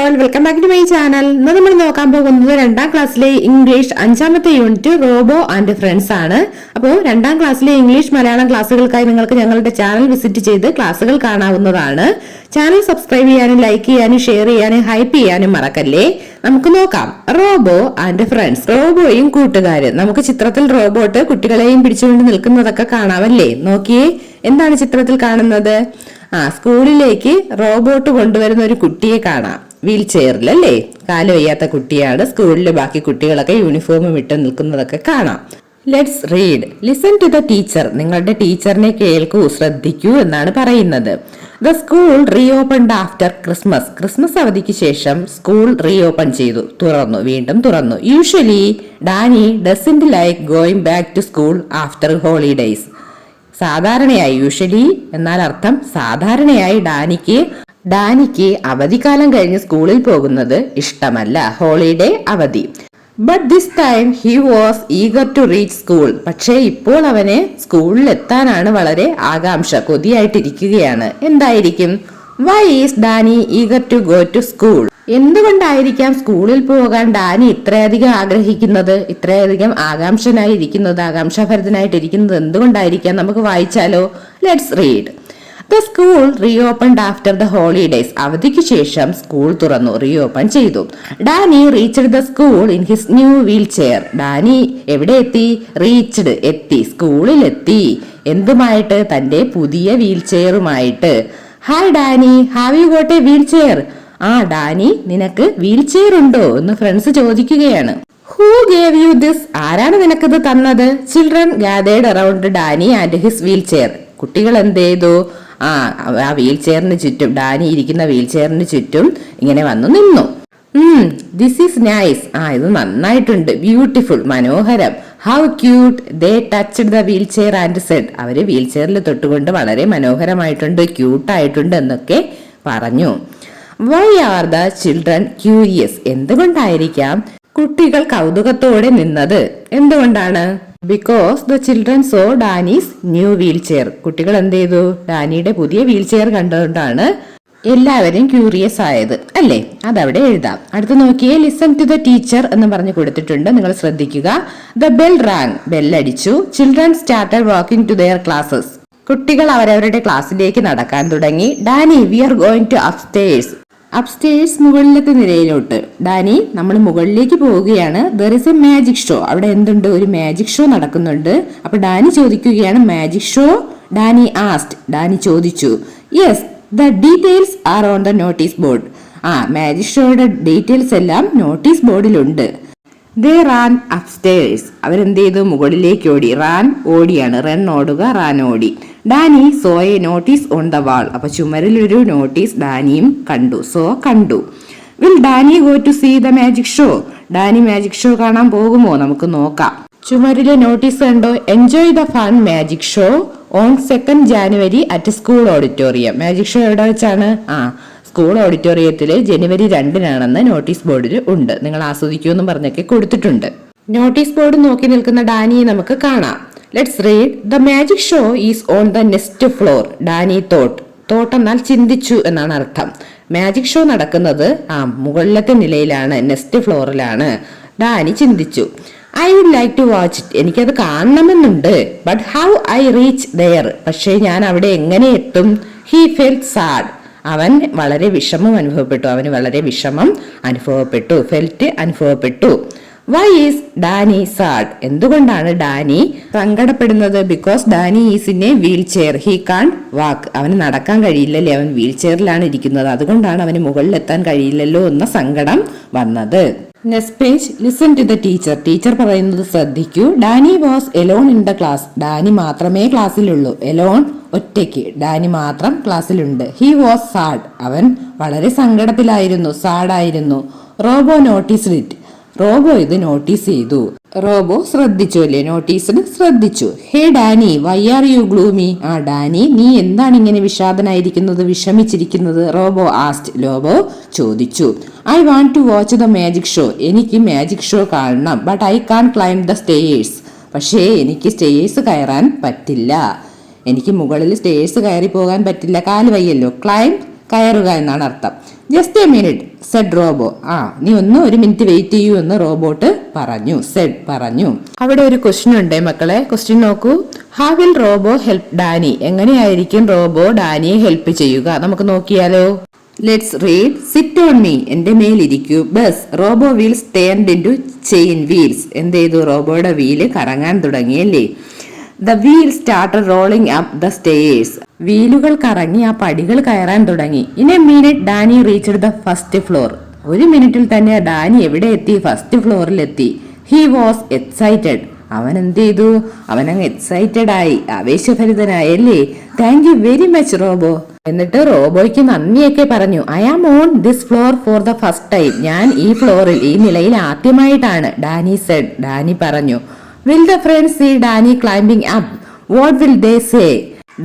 All, welcome back to my channel. ഇന്ന് നമ്മൾ നോക്കാൻ പോകുന്നത് 2ാം ക്ലാസ്സിലെ ഇംഗ്ലീഷ് 5ാമത്തെ യൂണിറ്റ് റോബോ ആൻഡ് ഫ്രണ്ട്സ് ആണ്. അപ്പോൾ 2ാം ക്ലാസ്സിലെ ഇംഗ്ലീഷ് മലയാളം ക്ലാസ്സുകൾക്കായി നിങ്ങൾക്ക് ഞങ്ങളുടെ ചാനൽ വിസിറ്റ് ചെയ്ത് ക്ലാസ്സുകൾ കാണാവുന്നതാണ്. ചാനൽ സബ്സ്ക്രൈബ് ചെയ്യാനും ലൈക്ക് ചെയ്യാനും ഷെയർ ചെയ്യാനും ഹൈപ്പ് ചെയ്യാനും മറക്കല്ലേ. നമുക്ക് നോക്കാം. Robo and friends. റോബോയും കൂട്ടുകാരും. നമുക്ക് ചിത്രത്തിൽ റോബോട്ട് കുട്ടികളെയും പിടിച്ചുകൊണ്ട് നിൽക്കുന്നതൊക്കെ കാണാമല്ലേ. നോക്കിയേ, എന്താണ് ചിത്രത്തിൽ കാണുന്നത്? സ്കൂളിലേക്ക് റോബോട്ട് കൊണ്ടുവരുന്ന ഒരു കുട്ടിയെ കാണാം, വീൽ ചെയറിൽ അല്ലേ. കാല് വയ്യാത്ത കുട്ടിയാണ്. സ്കൂളിൽ ബാക്കി കുട്ടികളൊക്കെ യൂണിഫോം ഇട്ട് നിൽക്കുന്നതൊക്കെ കാണാം. Let's read. Listen to the teacher. നിങ്ങളുടെ ടീച്ചറിനെ കേൾക്കൂ, ശ്രദ്ധിക്കൂ എന്നാണ് പറയുന്നത്. The school reopened after Christmas. Christmas അവധിക്ക് ശേഷം സ്കൂൾ റീഓപ്പൺ ചെയ്തു, വീണ്ടും തുറന്നു. Usually Danny doesn't like going back to school after holidays. സാധാരണയായി, യൂഷ്വലി എന്നാൽ അർത്ഥം സാധാരണയായി ഡാനിക്ക് അവധിക്കാലം കഴിഞ്ഞ് സ്കൂളിൽ പോകുന്നത് ഇഷ്ടമല്ല, ഹോളിഡേ അവധി. But this time he was eager to reach school. പക്ഷേ ഇപ്പോൾ അവന് സ്കൂളിൽ എത്താനാണ് വളരെ ആകാംക്ഷ, കൊതിയായിട്ടിരിക്കുകയാണ്. എന്തായിരിക്കും? Why is Danny eager to go to school? എന്തുകൊണ്ടായിരിക്കാം സ്കൂളിൽ പോകാൻ ഡാനി ഇത്രയധികം ആഗ്രഹിക്കുന്നത്, ഇത്രയധികം ആകാംക്ഷാഭരിതനായിട്ടിരിക്കുന്നത് എന്തുകൊണ്ടായിരിക്കാം? നമുക്ക് വായിച്ചാലോ. Let's read. The school reopened after the holidays. അവധിക്ക് ശേഷം സ്കൂൾ തുറന്നു, റീഓപ്പൺ ചെയ്തു. Danny reached the school in his new wheel chair. Danny എവിടെ എത്തി? റീച്ച്ഡ്, എത്തി, സ്കൂളിൽ എത്തി. എന്തുമായിട്ട്? തന്റെ പുതിയ വീൽ ചെയറുമായിട്ട്. Hi Danny, have you got a wheel chair? Danny, നിനക്ക് വീൽ ചെയർ ഉണ്ടോ എന്ന് ഫ്രണ്ട്സ് ചോദിക്കുകയാണ്. Who gave you this? ആരാണ് നിനക്കിത് തന്നത്? Children gathered around Danny and his wheel chair. കുട്ടികൾ എന്ത് ചെയ്തു? ആ വീൽ ചെയറിന് ചുറ്റും, ഡാനി ഇരിക്കുന്ന വീൽ ചെയറിന് ചുറ്റും ഇങ്ങനെ വന്നു നിന്നു. This is nice. ഇത് നന്നായിട്ടുണ്ട്. ബ്യൂട്ടിഫുൾ, മനോഹരം. How cute. They touched the wheel chair and said. അവര് വീൽ ചെയറിൽ തൊട്ടുകൊണ്ട് വളരെ മനോഹരമായിട്ടുണ്ട്, ക്യൂട്ടായിട്ടുണ്ട് എന്നൊക്കെ പറഞ്ഞു. Why are the children curious? എന്തുകൊണ്ടായിരിക്കാം കുട്ടികൾ കൗതുകത്തോടെ നിന്നത്? എന്തുകൊണ്ടാണ്? Because the children saw Danny's new wheel chair. കുട്ടികൾ എന്ത് ചെയ്തു? ഡാനിയുടെ പുതിയ വീൽ ചെയർ കണ്ടുകൊണ്ടാണ് എല്ലാവരും ക്യൂരിയസ് ആയത്, അല്ലേ? അതവിടെ എഴുതാം. അടുത്ത് നോക്കിയേ. ലിസൺ ടു ദ ടീച്ചർ എന്ന് പറഞ്ഞു കൊടുത്തിട്ടുണ്ട്, നിങ്ങൾ ശ്രദ്ധിക്കുക. The bell rang. ബെല്ലടിച്ചു. Children started walking to their classes. കുട്ടികൾ അവരവരുടെ ക്ലാസ്സിലേക്ക് നടക്കാൻ തുടങ്ങി. ഡാനി, വി ആർ ഗോയിങ് ടു അപ്സ്റ്റേഴ്സ്. അപ്സ്റ്റേഴ്സ്, മുകളിലത്തെ നിലയിലോട്ട്. ഡാനി, നമ്മൾ മുകളിലേക്ക് പോവുകയാണ്. There is a magic show. അവിടെ എന്തുണ്ട്? ഒരു മാജിക് ഷോ നടക്കുന്നുണ്ട്. അപ്പൊ ഡാനി ചോദിക്കുകയാണ്, magic show? Danny asked. Danny ചോദിച്ചു. Yes, the details are on the notice board. Magic ഷോയുടെ ഡീറ്റെയിൽസ് എല്ലാം നോട്ടീസ് ബോർഡിലുണ്ട്. They ran upstairs. അവരെന്ത് ചെയ്തു? മുകളിലേക്ക് ഓടി. റാൻ, ഓടിയാണ്. റൺ, ഓടുക. റാൻ, ഓടി. Danny saw a notice on the wall. അപ്പൊ ചുമരിലൊരു നോട്ടീസ് ഡാനിയും കണ്ടു. കണ്ടു. Will Danny go to see the magic show? Danny magic show കാണാൻ പോകുമോ? നമുക്ക് നോക്കാം. ചുമരിലെ നോട്ടീസ് കണ്ടോ? Enjoy the fun magic show on 2nd January at school auditorium. Magic show എവിടെ വെച്ചാണ്? സ്കൂൾ ഓഡിറ്റോറിയത്തില് ജനുവരി 2-നാണെന്ന് നോട്ടീസ് ബോർഡിൽ ഉണ്ട്. നിങ്ങൾ ആസ്വദിക്കുമെന്നും പറഞ്ഞൊക്കെ കൊടുത്തിട്ടുണ്ട്. നോട്ടീസ് ബോർഡ് നോക്കി നിൽക്കുന്ന ഡാനിയെ നമുക്ക് കാണാം. Let's read. The magic show is on the next floor. Danny thought. Thought എന്നാൽ ചിന്തിച്ചു എന്നാണ് അർത്ഥം. മാജിക് ഷോ നടക്കുന്നത് മുകളിലത്തെ നിലയിലാണ്, നെക്സ്റ്റ് ഫ്ലോറിലാണ്. ഡാനി ചിന്തിച്ചു. I would like to watch it. എനിക്കത് കാണണമെന്നുണ്ട്. But how I reach there? പക്ഷേ ഞാൻ അവിടെ എങ്ങനെ എത്തും? He felt sad. അവൻ വളരെ വിഷമം അനുഭവപ്പെട്ടു. ഫെൽറ്റ്, അനുഭവപ്പെട്ടു. Why is Danny sad? എന്തുകൊണ്ടാണ് ഡാനി സങ്കടപ്പെടുന്നത്? Because Danny is in a wheel chair. He can't വാക്ക്. അവന് നടക്കാൻ കഴിയില്ലല്ലേ, അവൻ വീൽ ചെയറിലാണ് ഇരിക്കുന്നത്. അതുകൊണ്ടാണ് അവന് മുകളിലെത്താൻ കഴിയില്ലല്ലോ എന്ന സങ്കടം വന്നത്. Next page. Listen to the teacher. Teacher പറയുന്നത് ശ്രദ്ധിക്കൂ. Danny was alone in the class. Danny മാത്രമേ ക്ലാസ്സിലുള്ളൂ. എലോൺ, ഒറ്റയ്ക്ക്. ഡാനി മാത്രം ക്ലാസ്സിലുണ്ട്. He was sad. അവൻ വളരെ സങ്കടത്തിലായിരുന്നു, സാഡായിരുന്നു. Robo noticed it. റോബോ ഇത് നോട്ടീസ് ചെയ്തു. റോബോ ശ്രദ്ധിച്ചു അല്ലേ, നോട്ടീസിന് ശ്രദ്ധിച്ചു. Hey Danny, why are you gloomy? Danny, നീ എന്താണ് ഇങ്ങനെ വിഷാദനായിരിക്കുന്നത്, വിഷമിച്ചിരിക്കുന്നത്? Robo asked. റോബോ ചോദിച്ചു. I want to watch the magic show. എനിക്ക് മാജിക് ഷോ കാണണം. But I can't climb the stairs. പക്ഷേ എനിക്ക് സ്റ്റെയേഴ്സ് കയറാൻ പറ്റില്ല. എനിക്ക് മുകളിൽ സ്റ്റെയേഴ്സ് കയറി പോകാൻ പറ്റില്ല, കാല് വയ്യല്ലോ. ക്ലൈംബ്, കയറുക എന്നാണ് അർത്ഥം. Just a minute said Robo. നീ ഒരു മിനിറ്റ് വെയിറ്റ് ചെയ്യൂ എന്ന് റോബോട്ട് പറഞ്ഞു. സെഡ് പറഞ്ഞു. അവിടെ ഒരു ക്വസ്റ്റ്യൻ ഉണ്ട് മക്കളെ. ക്വസ്റ്റ്യൻ നോക്കൂ. How will Robo help Danny? എങ്ങനെയായിരിക്കും റോബോ ഡാനിയെ ഹെൽപ്പ് ചെയ്യുക? നമുക്ക് നോക്കിയാലോ. Let's read. Sit on me. എന്റെ മേലിരിക്കൂ. Buzz Robo wheels turned into chain wheels. എന്ത് ചെയ്തു? റോബോയുടെ വീല് കറങ്ങാൻ തുടങ്ങിയല്ലേ. The wheel started rolling up the stairs. വീലുകൾ കറങ്ങി ആ പടികൾ കയറാൻ തുടങ്ങി. In a minute Danny reached the first floor. ഒരു മിനിറ്റിൽ തന്നെ ഡാനി എവിടെ എത്തി? ഫസ്റ്റ് ഫ്ലോറിൽ എത്തി. He was excited. അവൻ എന്ത് ചെയ്തു? അവനങ്ങ് എക്സൈറ്റഡ് ആയി, ആവേശഭരിതനായല്ലേ. Thank you very much Robo. എന്നിട്ട് റോബോയ്ക്ക് നന്ദിയൊക്കെ പറഞ്ഞു. I am on this floor for the first time. ഞാൻ ഈ ഫ്ലോറിൽ, ഈ നിലയിൽ ആദ്യമായിട്ടാണ്. Danny said. ഡാനി പറഞ്ഞു. Will the friends see Danny climbing up? What will they say?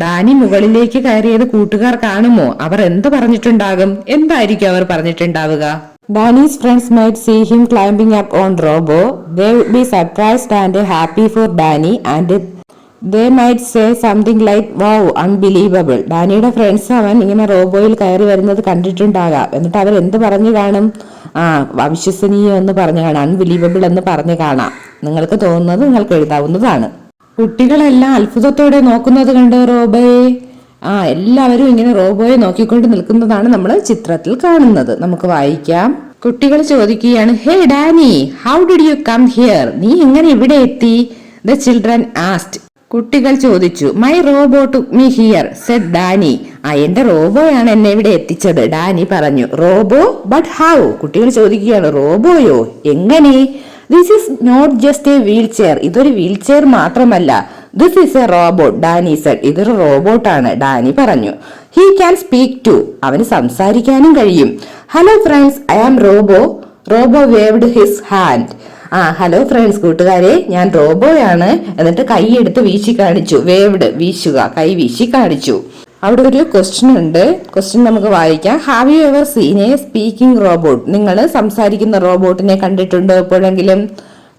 Danny മുകളിലേക്ക് കയറിയത് കൂട്ടുകാർ കാണുമോ? അവർ എന്ത് പറഞ്ഞിട്ടുണ്ടാകും? എന്തായിരിക്കും അവർ പറഞ്ഞിട്ടുണ്ടാവുക? Danny's friends might see him climbing up on Robo. They would be surprised and happy for Danny and they might say something like wow unbelievable. ഡാനിയുടെ ഫ്രണ്ട്സ് അവൻ ഇങ്ങനെ റോബോയിൽ കയറി വരുന്നത് കണ്ടിട്ടുണ്ടാകാം. എന്നിട്ട് അവർ എന്ത് പറഞ്ഞു കാണും? അവിശ്വസനീയം എന്ന് പറഞ്ഞു കാണാം. അൺബിലീവബിൾ എന്ന് പറഞ്ഞു കാണാം. നിങ്ങൾക്ക് തോന്നുന്നത് നിങ്ങൾക്ക് എഴുതാവുന്നതാണ്. കുട്ടികളെല്ലാം അത്ഭുതത്തോടെ നോക്കുന്നത് കണ്ടോ റോബോയെ? എല്ലാവരും ഇങ്ങനെ റോബോയെ നോക്കിക്കൊണ്ട് നിൽക്കുന്നതാണ് നമ്മൾ ചിത്രത്തിൽ കാണുന്നത്. നമുക്ക് വായിക്കാം. കുട്ടികൾ ചോദിക്കുകയാണ്, hey Danny, how did you come here? നീ എങ്ങനെ ഇവിടെ എത്തി? The children asked. കുട്ടികൾ ചോദിച്ചു. My Robo took me here said Danny. എന്റെ റോബോയാണ് എന്നെ ഇവിടെ എത്തിച്ചത്, ഡാനി പറഞ്ഞു. റോബോ? But how? കുട്ടികൾ ചോദിക്കുകയാണ്, റോബോയോ? എങ്ങനെ? This is not just a wheel chair. ഇതൊരു വീൽ ചെയർ മാത്രമല്ല. This is a robot, Danny said. ഇതൊരു റോബോട്ടാണ്, ഡാനി പറഞ്ഞു. He can speak too. അവന് സംസാരിക്കാനും കഴിയും. Hello friends, I am Robo. Robo waved his hand. Hello friends, കൂട്ടുകാരെ, ഞാൻ റോബോയാണ്. എന്നിട്ട് കൈ എടുത്ത് വീശി കാണിച്ചു. വേവ്ഡ്, വീശുക, കൈ വീശി കാണിച്ചു. അവിടെ ഒരു ക്വസ്റ്റ്യൻ ഉണ്ട്. ക്വസ്റ്റ്യൻ നമുക്ക് വായിക്കാം. Have you ever seen a speaking robot? നിങ്ങൾ സംസാരിക്കുന്ന റോബോട്ടിനെ കണ്ടിട്ടുണ്ടോ എപ്പോഴെങ്കിലും?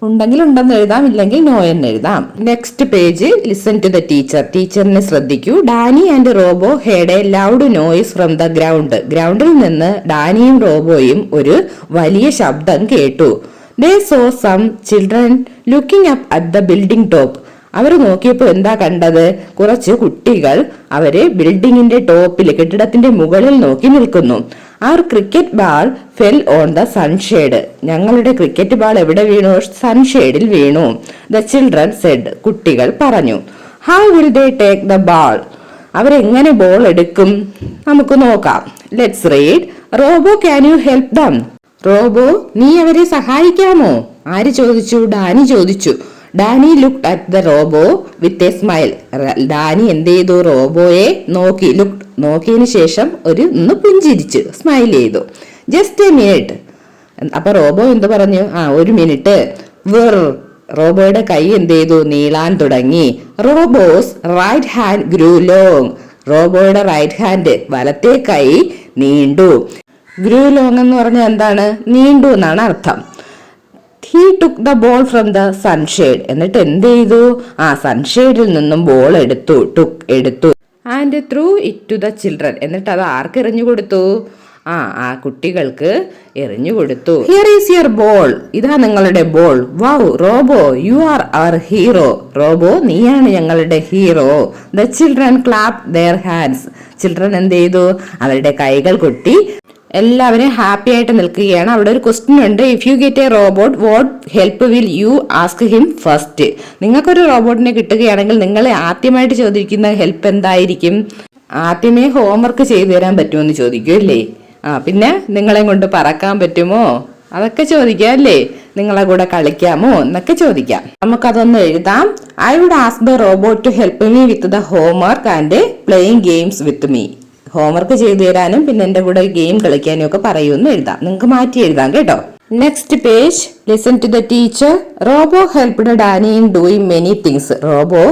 ഉണ്ടെങ്കിൽ ഉണ്ടെന്ന് എഴുതാം, ഇല്ലെങ്കിൽ നോ എന്ന് എഴുതാം. Next page. Listen to the teacher. ടീച്ചറിനെ ശ്രദ്ധിക്കൂ. Danny and Robo heard a loud noise from the ground. ഗ്രൗണ്ടിൽ നിന്ന് ഡാനിയും റോബോയും ഒരു വലിയ ശബ്ദം കേട്ടു. They saw some children looking up at the building top. അവർ നോക്കിയപ്പോൾ എന്താ കണ്ടത്? കുറച്ച് കുട്ടികൾ അവര് ബിൽഡിങ്ങിന്റെ ടോപ്പിൽ, കെട്ടിടത്തിന്റെ മുകളിൽ നോക്കി നിൽക്കുന്നു. Our cricket ball fell on the sunshade. ഞങ്ങളുടെ ക്രിക്കറ്റ് ബാൾ എവിടെ വീണു? സൺഷെയ്ഡിൽ വീണു. The children said. കുട്ടികൾ പറഞ്ഞു. How will they take the ball? അവരെങ്ങനെ ബോൾ എടുക്കും? നമുക്ക് നോക്കാം. Let's read. Robo, can you help them? Robo, നീ അവരെ സഹായിക്കാമോ? ആര് ചോദിച്ചു? ഡാനി ചോദിച്ചു. Danny looked at the Robo with a smile. Danny എന്ത് ചെയ്തു? റോബോയെ നോക്കി. നോക്കിയതിനു ശേഷം ഒന്ന് പുഞ്ചിരിച്ചു, സ്മൈൽ ചെയ്തു. Just a minute. അപ്പൊ റോബോ എന്ത് പറഞ്ഞു? ഒരു മിനിറ്റ്. റോബോയുടെ കൈ എന്ത് ചെയ്തു? നീളാൻ തുടങ്ങി. റോബോസ് റൈറ്റ് ഹാൻഡ് ഗ്രൂ ലോങ്. റോബോയുടെ റൈറ്റ് ഹാൻഡ്, വലത്തെ കൈ നീണ്ടു. ഗ്രൂ ലോങ് എന്ന് പറഞ്ഞാൽ എന്താണ്? നീണ്ടു എന്നാണ് അർത്ഥം. He took the ball from the sunshade. എന്നിട്ട് എന്ത് ചെയ്തു? സൺഷെയ്ഡിൽ നിന്നും ബോൾ എടുത്തു. And threw it to the children. എന്നിട്ട് അത് ആർക്ക് എറിഞ്ഞു കൊടുത്തു? ആ കുട്ടികൾക്ക് എറിഞ്ഞു കൊടുത്തു. Here is your ball. ഇതാ നിങ്ങളുടെ ball. Wow Robo, you are our hero. Robo, നീയാണ് ഞങ്ങളുടെ hero. The children clap their hands. Children എന്ത് ചെയ്തു? അവരുടെ കൈകൾ കൊട്ടി. എല്ലാവരും ഹാപ്പി ആയിട്ട് നിൽക്കുകയാണ്. അവിടെ ഒരു ക്വസ്റ്റ്യൻ ഉണ്ട്. If you get A robot, what help will you ask him first? നിങ്ങൾക്കൊരു റോബോട്ടിനെ കിട്ടുകയാണെങ്കിൽ നിങ്ങൾ ആദ്യമായിട്ട് ചോദിക്കുന്ന ഹെൽപ്പ് എന്തായിരിക്കും? ആദ്യമേ ഹോംവർക്ക് ചെയ്തു തരാൻ പറ്റുമോ ചോദിക്കും അല്ലേ? പിന്നെ നിങ്ങളെ കൊണ്ട് പറക്കാൻ പറ്റുമോ? അതൊക്കെ ചോദിക്കാം അല്ലേ? നിങ്ങളെ കൂടെ കളിക്കാമോ എന്നൊക്കെ ചോദിക്കാം. നമുക്കതൊന്ന് എഴുതാം. I would ask the robot to help me with the homework and playing games with me. Homework ചെയ്തു തരാനും പിന്നെ എന്റെ കൂടെ ഗെയിം കളിക്കാനും ഒക്കെ പറയുമെന്ന് എഴുതാം. നിങ്ങൾക്ക് മാറ്റി എഴുതാം കേട്ടോ. Next page. Listen to the teacher. Robo helped Danny in doing many things. റോബോ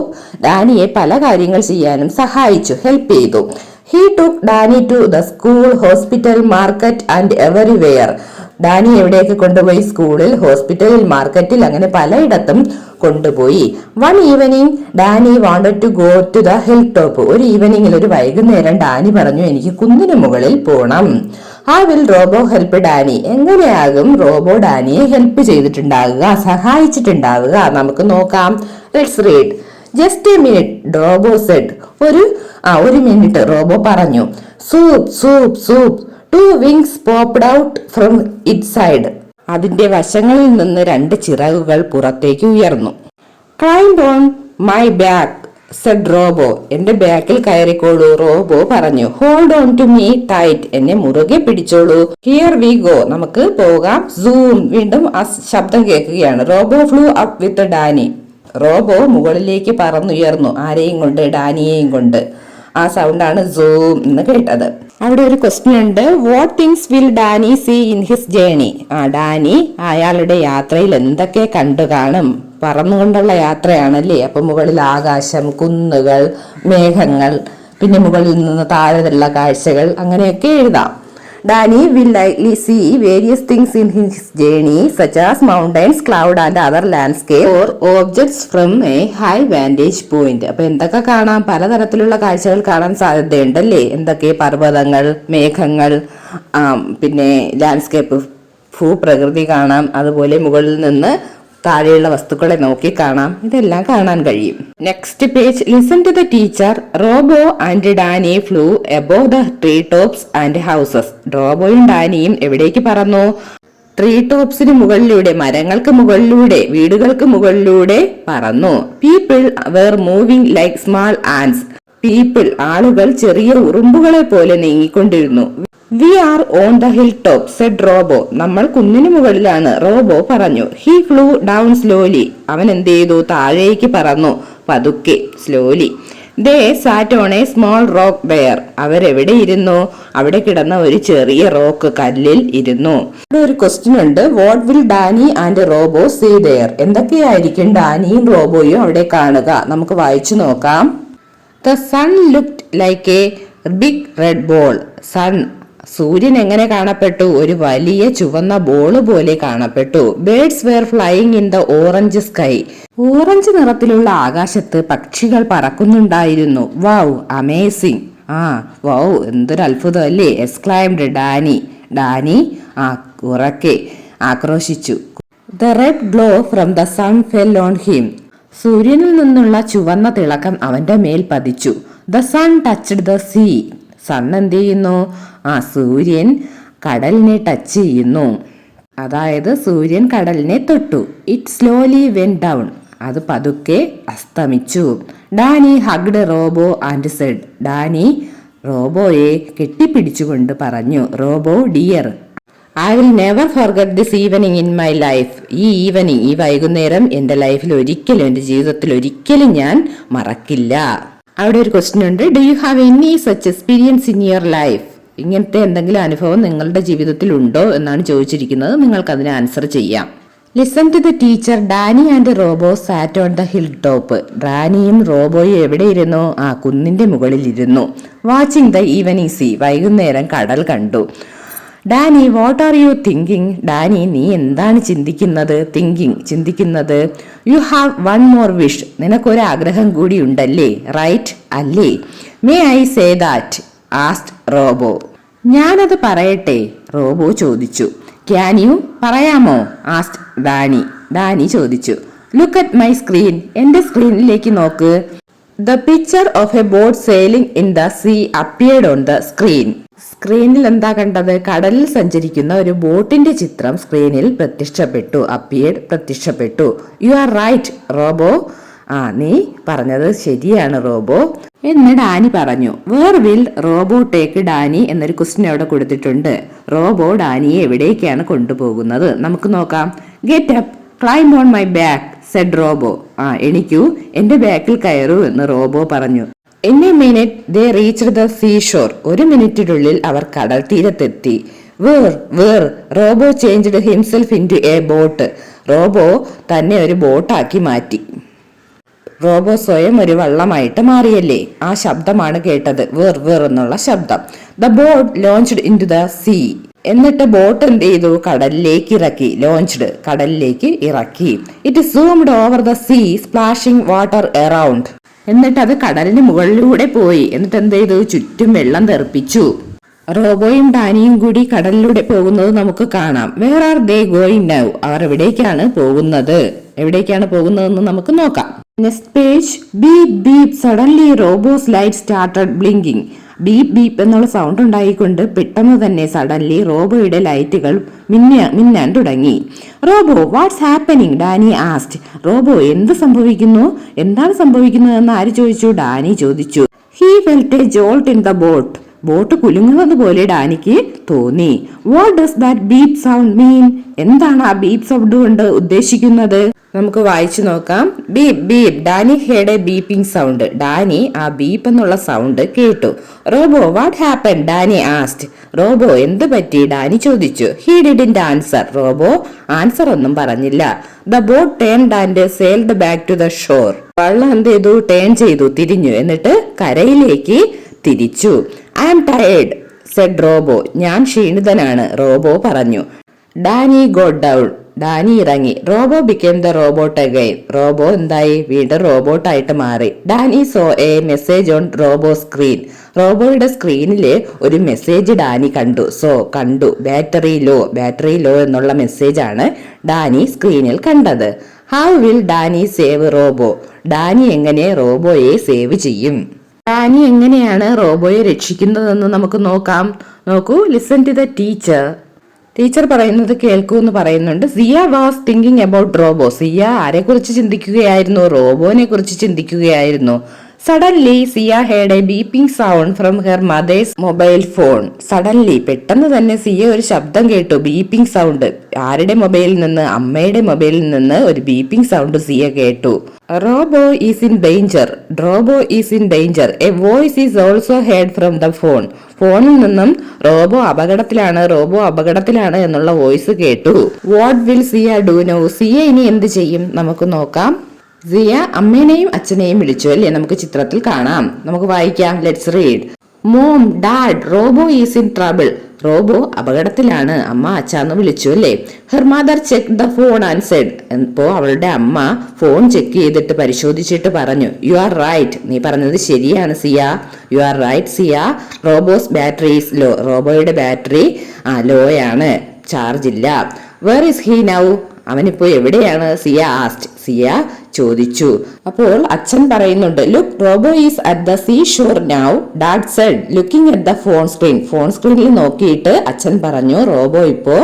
ഡാനിയെ പല കാര്യങ്ങൾ ചെയ്യാനും സഹായിച്ചു, ഹെൽപ്പ് ചെയ്തു. He took Danny to the school, hospital, market and everywhere. Danny എവിടെയൊക്കെ കൊണ്ടുപോയി? സ്കൂളിൽ, ഹോസ്പിറ്റലിൽ, മാർക്കറ്റിൽ, അങ്ങനെ പലയിടത്തും കൊണ്ടുപോയി. One evening Danny wanted to go to the hill top. ഒരു ഈവനിങ്ങിൽ, ഒരു വൈകുന്നേരം ഡാനി പറഞ്ഞു, എനിക്ക് കുന്നിന് മുകളിൽ പോണം. ആ വിൽ റോബോ ഹെൽപ്പ് ഡാനി. എങ്ങനെയാകും റോബോ ഡാനിയെ ഹെൽപ്പ് ചെയ്തിട്ടുണ്ടാവുക, സഹായിച്ചിട്ടുണ്ടാവുക? നമുക്ക് നോക്കാം. Let's read. Just a minute Robo said. ഒരു മിനിറ്റ് റോബോ പറഞ്ഞു. സൂപ്പ് സൂപ്പ് സൂപ്പ്. Two wings popped out from it side. അതിന്റെ വശങ്ങളിൽ നിന്ന് 2 ചിറകുകൾ പുറത്തേക്ക് ഉയർന്നു. Climb on my back said Robo. എന്റെ ബാക്കിൽ കയറിക്കോളൂ, റോബോ പറഞ്ഞു. Hold on to me tight. എന്നെ മുറുകെ പിടിച്ചോളൂ. Here we go. നമുക്ക് പോകാം. സൂം. വീണ്ടും ആ ശബ്ദം കേൾക്കുകയാണ്. Robo flew up with Danny. Robo മുകളിലേക്ക് പറന്നുയർന്നു. ആരെയും കൊണ്ട്? ഡാനിയെയും കൊണ്ട്. ആ സൗണ്ടാണ് സൂം എന്ന് കേട്ടത്. അവിടെ ഒരു ക്വസ്റ്റ്യൻ ഉണ്ട്. What things will Danny see in his journey? Danny അയാളുടെ യാത്രയിൽ എന്തൊക്കെ കണ്ടു കാണും? പറന്നുകൊണ്ടുള്ള യാത്രയാണല്ലേ. അപ്പൊ മുകളിൽ ആകാശം, കുന്നുകൾ, മേഘങ്ങൾ, പിന്നെ മുകളിൽ നിന്ന് താഴെയുള്ള കാഴ്ചകൾ, അങ്ങനെയൊക്കെ എഴുതാം. Danny will likely see various things in his journey, such as mountains, cloud and other landscape or objects from a high vantage point. അപ്പൊ എന്തൊക്കെ കാണാം? പലതരത്തിലുള്ള കാഴ്ചകൾ കാണാൻ സാധ്യതയുണ്ടല്ലേ. എന്തൊക്കെ? പർവ്വതങ്ങൾ, മേഘങ്ങൾ, പിന്നെ ലാൻഡ്സ്കേപ്പ്, ഭൂപ്രകൃതി കാണാം. അതുപോലെ മുകളിൽ നിന്ന് താഴെയുള്ള വസ്തുക്കളെ നോക്കി കാണാം. ഇതെല്ലാം കാണാൻ കഴിയും. Next page. Listen to the teacher. Robo and Danny flew above the tree tops and houses. റോബോയും ഡാനിയും എവിടേക്ക് പറന്നു? ട്രീ ടോപ്സിന് മുകളിലൂടെ, മരങ്ങൾക്ക് മുകളിലൂടെ, വീടുകൾക്ക് മുകളിലൂടെ പറന്നു. People were moving like small ants. People, ആളുകൾ ചെറിയ ഉറുമ്പുകളെ പോലെ നീങ്ങിക്കൊണ്ടിരുന്നു. We are on the hill top said Robo. നമ്മൾ കുന്നിന് മുകളിലാണ്, റോബോ പറഞ്ഞു. He flew down slowly. അവൻ എന്ത് ചെയ്തു? താഴേക്ക് പറന്നു, പതുക്കെ, slowly. They sat on a small rock there. അവരെവിടെ ഇരുന്നു? അവിടെ കിടന്ന ഒരു ചെറിയ റോക്ക്, കല്ലിൽ ഇരുന്നു. ഇവിടെ ഒരു ക്വസ്റ്റ്യൻ ഉണ്ട്. What will Danny and Robo see there? എന്തൊക്കെയായിരിക്കും ഡാനിയും റോബോയും അവിടെ കാണുക? നമുക്ക് വായിച്ചു നോക്കാം. The sun looked like a big red ball. സൂര്യൻ എങ്ങനെ കാണപ്പെട്ടു? ഒരു വലിയ ചുവന്ന ബോള് പോലെ കാണപ്പെട്ടു. Birds were flying in the orange sky. Orange നിറത്തിലുള്ള ആകാശത്ത് പക്ഷികൾ പറക്കുന്നുണ്ടായിരുന്നു. Wow, amazing. വൗ, എന്തൊരു അത്ഭുതം അല്ലേ. Exclaimed Danny. ഡാനി ഉറക്കെ ആക്രോശിച്ചു. The red glow from the sun fell on him. സൂര്യനിൽ നിന്നുള്ള ചുവന്ന തിളക്കം അവന്റെ മേൽ പതിച്ചു. The sun touched the sea. Sun എന്ത് ചെയ്യുന്നു? സൂര്യൻ കടലിനെ ടച്ച് ചെയ്യുന്നു. അതായത് സൂര്യൻ കടലിനെ തൊട്ടു. It slowly went down. അത് പതുക്കെ അസ്തമിച്ചു. Danny hugged Robo and said. Danny റോബോയെ കെട്ടിപ്പിടിച്ചുകൊണ്ട് പറഞ്ഞു. Robo dear, I will never forget this evening in my life. ഈ വൈകുന്നേരം എൻ്റെ ലൈഫിൽ ഒരിക്കലും, എൻ്റെ ജീവിതത്തിൽ ഒരിക്കലും ഞാൻ മറക്കില്ല. അവിടെ ഒരു ക്വസ്റ്റ്യൻ ഉണ്ട്. Do you have any such experience in your life? ഇങ്ങനത്തെ എന്തെങ്കിലും അനുഭവം നിങ്ങളുടെ ജീവിതത്തിൽ ഉണ്ടോ എന്നാണ് ചോദിച്ചിരിക്കുന്നത്. നിങ്ങൾക്ക് അതിന് ആൻസർ ചെയ്യാം. Listen to the teacher. Danny and Robo sat on the hill top. ഡാനിയും റോബോയും എവിടെ ഇരുന്നു? കുന്നിന്റെ മുകളിൽ ഇരുന്നു. Watching the evening sea. വൈകുന്നേരം കടൽ കണ്ടു. Danny, what are you thinking? Danny, നീ എന്താണ് ചിന്തിക്കുന്നത്? ചിന്തിക്കുന്നത്. You have one more wish. നിനക്കൊരു ആഗ്രഹം കൂടി ഉണ്ടല്ലേ? റൈറ്റ്, അല്ലേ? May I say that? Asked Robo. ഞാനത് പറയട്ടെ? റോബോ ചോദിച്ചു. Can you? പറയാമോ? Asked Danny. ഡാനി ചോദിച്ചു. Look at my screen. എന്റെ സ്ക്രീനിലേക്ക് നോക്ക്. The picture of A boat sailing in the sea appeared on the screen. സ്ക്രീനിൽ എന്താ കണ്ടത്? കടലിൽ സഞ്ചരിക്കുന്ന ഒരു ബോട്ടിന്റെ ചിത്രം സ്ക്രീനിൽ പ്രത്യക്ഷപ്പെട്ടു. പ്രത്യക്ഷപ്പെട്ടു. You are right Robo. നീ പറഞ്ഞത് ശരിയാണ് റോബോ എന്ന് ഡാനി പറഞ്ഞു. Where will Robo take Danny എന്നൊരു ക്വസ്റ്റ്യൻ അവിടെ കൊടുത്തിട്ടുണ്ട്. റോബോ ഡാനിയെ എവിടേക്കാണ് കൊണ്ടുപോകുന്നത്? നമുക്ക് നോക്കാം. Get up, climb on my back said Robo. എണിക്കൂ, എന്റെ ബാക്കിൽ കയറൂ എന്ന് റോബോ പറഞ്ഞു. In a minute they reached the seashore. ഒരു മിനിറ്റിനുള്ളിൽ അവർ കടൽ തീരത്തെത്തി. Where Robo changed himself into a boat. Robo തന്നെ ഒരു ബോട്ടാക്കി മാറ്റി. റോബോ സ്വയം ഒരു വള്ളമായിട്ട് മാറിയല്ലേ. ആ ശബ്ദമാണ് കേട്ടത്, വേർ എന്നുള്ള ശബ്ദം. The boat launched into the sea. എന്നിട്ട് ബോട്ട് എന്ത് ചെയ്തു? കടലിലേക്ക് ഇറക്കി. ലോഞ്ച്ഡ്, കടലിലേക്ക് ഇറക്കി. It zoomed over the sea splashing water around. എന്നിട്ട് അത് കടലിന് മുകളിലൂടെ പോയി. എന്നിട്ട് എന്ത് ചെയ്തു? ചുറ്റും വെള്ളം തെറിപ്പിച്ചു. റോബോയും ഡാനിയും കൂടി കടലിലൂടെ പോകുന്നത് നമുക്ക് കാണാം. Where are they going now? അവർ എവിടേക്കാണ് പോകുന്നത്? എവിടേക്കാണ് പോകുന്നതെന്ന് നമുക്ക് നോക്കാം. Next page. Beep beep suddenly Robo's light started blinking. Beep beep എന്നുള്ള സൗണ്ട് ഉണ്ടായിക്കൊണ്ട് പെട്ടെന്ന് തന്നെ സഡൻലി റോബോയുടെ ലൈറ്റുകൾ മിന്നാൻ തുടങ്ങി. Robo what's happening? Danny asked. Robo എന്ത് സംഭവിക്കുന്നു? എന്താണ് സംഭവിക്കുന്നതെന്ന് ആര് ചോദിച്ചു? ഡാനി ചോദിച്ചു. He felt a jolt in the boat. Boat കുലുങ്ങുന്നത് പോലെ ഡാനിക്ക് തോന്നി. What does that beep sound mean? എന്താണ് ആ ബീപ് സൗണ്ട് കൊണ്ട് ഉദ്ദേശിക്കുന്നത്? നമുക്ക് വായിച്ചു നോക്കാം. Beep beep. Danny heard a beeping sound. Danny ആ ബീപ്പ് എന്നുള്ള സൗണ്ട് കേട്ടു. Robo what happen? Danny asked. Robo എന്ത് പറ്റി? ഡാനി ചോദിച്ചു. He didn't answer. Robo answer ഒന്നും പറഞ്ഞില്ല. The boat turned and sailed back to the shore. വള്ളം എന്ത് ചെയ്തു? ടേൺ ചെയ്തു, തിരിഞ്ഞു. എന്നിട്ട് കരയിലേക്ക് തിരിച്ചു. I am tired said Robo. ഞാൻ ക്ഷീണിതനാണ്, റോബോ പറഞ്ഞു. Danny got down. ഡാനി ഇറങ്ങി. Robo became the robot again. Robo എന്തായി? വീണ്ടും റോബോട്ടായിട്ട് മാറി. Danny saw a message on Robo screen. റോബോയുടെ സ്ക്രീനില് ഒരു മെസ്സേജ് ഡാനി കണ്ടു. കണ്ടു. ബാറ്ററി ലോ എന്നുള്ള മെസ്സേജ് ആണ് ഡാനി സ്ക്രീനിൽ കണ്ടത്. How will Danny save Robo? Danny എങ്ങനെ റോബോയെ സേവ് ചെയ്യും? ഡാനി എങ്ങനെയാണ് റോബോയെ രക്ഷിക്കുന്നതെന്ന് നമുക്ക് നോക്കാം. നോക്കൂ. Listen to the teacher. Teacher പറയുന്നത് കേൾക്കൂ എന്ന് പറയുന്നുണ്ട്. Zia was thinking about Robo. Zia ആരെ കുറിച്ച് ചിന്തിക്കുകയായിരുന്നു? റോബോനെ കുറിച്ച് ചിന്തിക്കുകയായിരുന്നു. Suddenly Zia heard a beeping sound from her mother's mobile phone. Suddenly പെട്ടെന്ന് തന്നെ സിയ ഒരു ശബ്ദം കേട്ടു. Beeping sound. ആരുടെ മൊബൈലിൽ നിന്ന്? അമ്മയുടെ മൊബൈലിൽ നിന്ന് ഒരു ബീപ്പിംഗ് സൗണ്ട് സിയ കേട്ടു. Robo is in danger. Robo is in danger. A voice is also heard from the phone. ഫോണിൽ നിന്നും റോബോ അപകടത്തിലാണ് എന്നുള്ള വോയിസ് കേട്ടു. What will Zia do now? Zia ഇനി എന്ത് ചെയ്യും? നമുക്ക് നോക്കാം. സിയ അമ്മേനെയും അച്ഛനെയും വിളിച്ചു അല്ലേ? നമുക്ക് ചിത്രത്തിൽ കാണാം. നമുക്ക് വായിക്കാം. Let's read. Mom, dad, Robo is in trouble. Robo അപകടത്തിലാണ്. അമ്മ അച്ഛന്ന് വിളിച്ചു അല്ലേ? Her mother check the phone and said. ഇപ്പോ അവളുടെ അമ്മ ഫോൺ ചെക്ക് ചെയ്തിട്ട് പരിശോധിച്ചിട്ട് പറഞ്ഞു. You are right. നീ പറഞ്ഞത് ശരിയാണ് Zia. You are right Zia. Robo's battery is low. റോബോയുടെ ബാറ്ററി ലോയാണ്, ചാർജ് ഇല്ല. Where is he now? അവനിപ്പോ എവിടെയാണ്? Zia asked. സിയ ചോദിച്ചു. അപ്പോൾ അച്ഛൻ പറയുന്നുണ്ട്. Look, Robo is at the sea shore now, dad said, looking at the phone screen. Phone സ്ക്രീനിൽ നോക്കിയിട്ട് അച്ഛൻ പറഞ്ഞു റോബോ ഇപ്പോ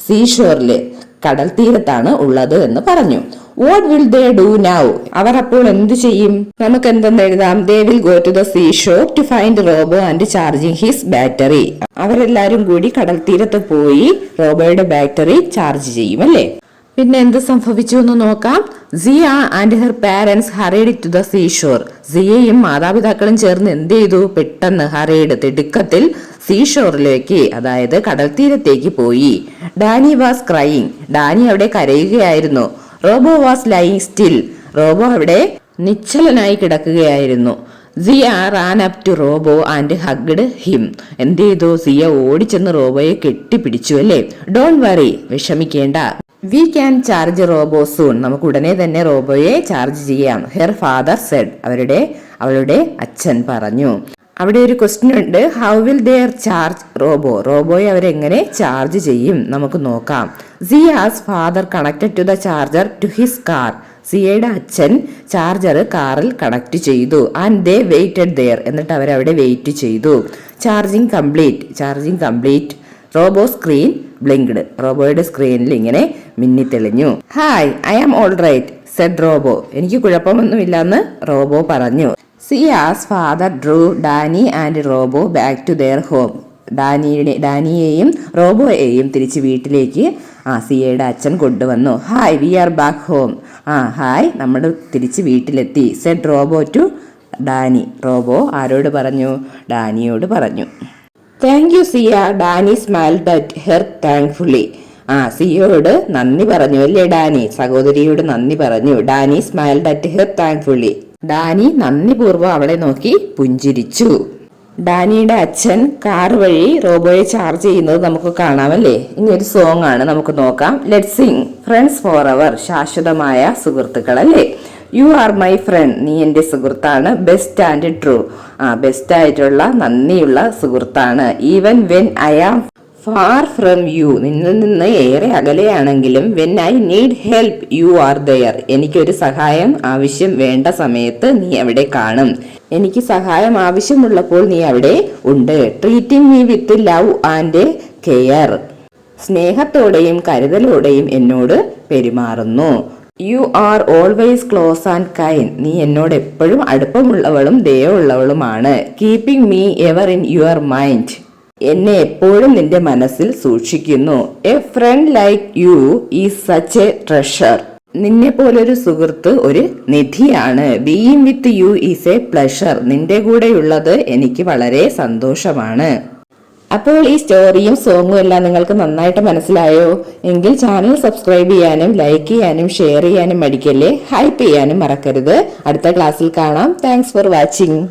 സീ ഷോറില്, കടൽ തീരത്താണ് ഉള്ളത് എന്ന് പറഞ്ഞു. What will they do now? അവർ അപ്പോൾ എന്ത് ചെയ്യും? നമുക്ക് എന്തെന്ന് എഴുതാം. They will go to the sea shore to find Robo and charging his battery. അവരെല്ലാരും കൂടി കടൽ തീരത്ത് പോയി റോബോയുടെ ബാറ്ററി ചാർജ് ചെയ്യും അല്ലേ? പിന്നെ എന്ത് സംഭവിച്ചു എന്ന് നോക്കാം. Zia and her parents hurried to the seashore. സിയയും മാതാപിതാക്കളും ചേർന്ന് എന്ത് ചെയ്തു? പെട്ടെന്ന് ഹറീഡ്, തിടുക്കത്തിൽ സീഷോറിലേക്ക്, അതായത് കടൽ തീരത്തേക്ക് പോയി. Dani was crying. ഡാനി അവിടെ കരയുകയായിരുന്നു. Robo was lying still. Robo അവിടെ നിശ്ചലനായി കിടക്കുകയായിരുന്നു. Zia ran up to Robo and hugged him. എന്ത് ചെയ്തു? സിയ ഓടിച്ചെന്ന് റോബോയെ കെട്ടിപ്പിടിച്ചു അല്ലേ? ഡോണ്ട് വറി, വിഷമിക്കേണ്ട. We can charge Robo soon. നമുക്ക് ഉടനെ തന്നെ റോബോയെ ചാർജ് ചെയ്യാം. Her father said. അവളുടെ അച്ഛൻ പറഞ്ഞു. അവിടെ ഒരു ക്വസ്റ്റ്യൻ ഉണ്ട്. How will there charge Robo? റോബോയെ അവരെങ്ങനെ ചാർജ് ചെയ്യും? നമുക്ക് നോക്കാം. Zia's father connected to the charger to his car. സിയയുടെ അച്ഛൻ ചാർജർ കാറിൽ കണക്ട് ചെയ്തു. And they waited there. എന്നിട്ട് അവരവിടെ വെയിറ്റ് ചെയ്തു. Charging complete. Robo screen blinked. റോബോയുടെ സ്ക്രീനിൽ ഇങ്ങനെ മിന്നിത്തെളിഞ്ഞു. Hi, I am all right said Robo. എനിക്ക് കുഴപ്പമൊന്നുമില്ലെന്ന് റോബോ പറഞ്ഞു. Zia's father drew Danny and Robo back to their home. ഡാനിയെയും റോബോയെയും തിരിച്ച് വീട്ടിലേക്ക് സിയയുടെ അച്ഛൻ കൊണ്ടുവന്നു. Hi, we are back home. Hi, നമ്മൾ തിരിച്ച് വീട്ടിലെത്തി. Said Robo to Danny. Robo ആരോട് പറഞ്ഞു? ഡാനിയോട് പറഞ്ഞു. Thank you Zia. Danny smiled at her thankfully. സിയോട് നന്ദി പറഞ്ഞു അല്ലേ ഡാനി? സഹോദരിയോട് നന്ദി പറഞ്ഞു. Danny smiled at her thankfully. Danny നന്ദിപൂർവ്വം അവളെ നോക്കി പുഞ്ചിരിച്ചു. ഡാനിയുടെ അച്ഛൻ കാർ വഴി റോബോയെ ചാർജ് ചെയ്യുന്നത് നമുക്ക് കാണാമല്ലേ. ഇനി ഒരു സോങ് ആണ്, നമുക്ക് നോക്കാം. Let's Singh. Friends for ever, ശാശ്വതമായ സുഹൃത്തുക്കൾ അല്ലേ. യു ആർ മൈ ഫ്രണ്ട്, നീ എൻ്റെ സുഹൃത്താണ്. ബെസ്റ്റ് ആൻഡ് ട്രൂ, ബെസ്റ്റ് ആയിട്ടുള്ള നന്ദിയുള്ള സുഹൃത്താണ്. Even when I am far from you, നിന്നിൽ നിന്ന് ഏറെ അകലെയാണെങ്കിലും when I need help you are there, എനിക്കൊരു സഹായം ആവശ്യം വേണ്ട സമയത്ത് നീ അവിടെ കാണും. എനിക്ക് സഹായം ആവശ്യമുള്ളപ്പോൾ നീ അവിടെ ഉണ്ട്. Treating me with love and care, സ്നേഹത്തോടെയും കരുതലോടെയും എന്നോട് പെരുമാറുന്നു. You are always close and kind, നീ എന്നോട് എപ്പോഴും അടുപ്പമുള്ളവളും ദയവുള്ളവളുമാണ്. Keeping me ever in your mind, എന്നെ എപ്പോഴും നിന്റെ മനസ്സിൽ സൂക്ഷിക്കുന്നു. A friend like you is such a treasure, നിന്നെ പോലൊരു സുഹൃത്ത് ഒരു നിധിയാണ്. Being with you is a pleasure, നിന്റെ കൂടെയുള്ളത് എനിക്ക് വളരെ സന്തോഷമാണ്. അപ്പോൾ ഈ സ്റ്റോറിയും സോങ്ങും എല്ലാം നിങ്ങൾക്ക് നന്നായിട്ട് മനസ്സിലായോ? എങ്കിൽ ചാനൽ സബ്സ്ക്രൈബ് ചെയ്യാനും ലൈക്ക് ചെയ്യാനും ഷെയർ ചെയ്യാനും മടിക്കല്ലേ. ഹൈപ്പ് ചെയ്യാനും മറക്കരുത്. അടുത്ത ക്ലാസ്സിൽ കാണാം. Thanks for watching.